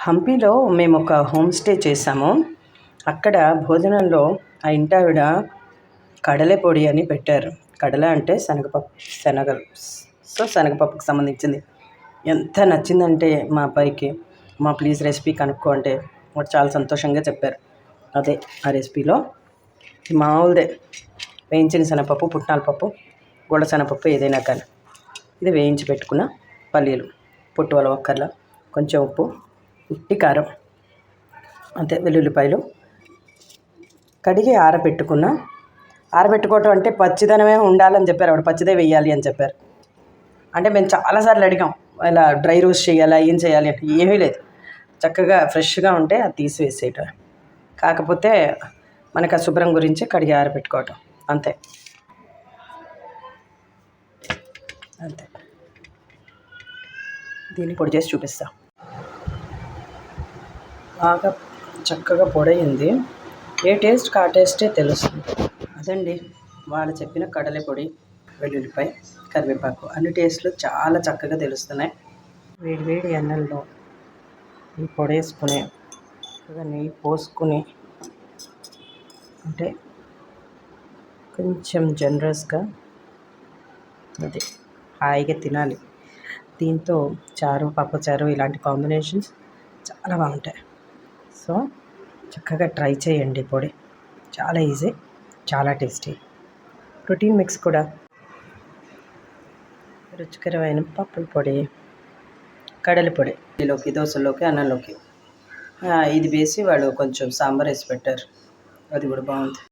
హంపీలో మేము ఒక home stay చేసాము. అక్కడ భోజనంలో ఆ ఇంటావిడ కడలే పొడి అని పెట్టారు. కడల అంటే శనగపప్పుకు సంబంధించింది. ఎంత నచ్చిందంటే మా అబ్బాయికి, ప్లీజ్ రెసిపీ కనుక్కో అంటే వాడు చాలా సంతోషంగా చెప్పారు. అదే ఆ రెసిపీలో మామూలుదే వేయించిన శనగపప్పు, పుట్నాల పప్పు, గుళ్ళ శనగపప్పు ఏదైనా కానీ ఇది వేయించి పెట్టుకున్న పల్లీలు, పొట్టు వక్కర్ల, కొంచెం ఉప్పు, ఉట్టి కారం, అంతే, వెల్లుల్లిపాయలు కడిగి ఆరబెట్టుకోవటం అంటే పచ్చిదనమే ఉండాలని చెప్పారు. ఆవిడ పచ్చిదే వేయాలి అని చెప్పారు. అంటే మేము చాలాసార్లు అడిగాం, ఇలా డ్రై రోస్ట్ చేయాలా, ఏం చేయాలి అంటే ఏమీ లేదు, చక్కగా ఫ్రెష్గా ఉంటే అది తీసివేసేయటం. కాకపోతే మనకు ఆ శుభ్రం గురించి కడిగి ఆరబెట్టుకోవటం అంతే. దీన్ని పొడి చేసి చూపిస్తా. బాగా చక్కగా పొడయింది. ఏ టేస్ట్కి ఆ టేస్టే తెలుస్తుంది. అదండి వాళ్ళు చెప్పిన కడలే పొడి, వెల్లుల్లిపాయ, కరివేపాకు అన్ని టేస్ట్లు చాలా చక్కగా తెలుస్తున్నాయి. వేడి ఎన్నెల్లో ఈ పొడి వేసుకుని నెయ్యి పోసుకుని అంటే కొంచెం జనరస్గా అది హాయిగా తినాలి. దీంతో చారు, పప్పుచారు ఇలాంటి కాంబినేషన్స్ చాలా బాగుంటాయి. సో చక్కగా ట్రై చేయండి. పొడి చాలా ఈజీ, చాలా టేస్టీ. ప్రోటీన్ మిక్స్ కూడా. రుచికరమైన పప్పుల పొడి, కడల పొడి, ఇడ్లీలోకి, దోశల్లోకి, అన్నంలోకి ఇది వేసి వాళ్ళు కొంచెం సాంబార్ వేసి పెట్టారు. అది కూడా బాగుంది.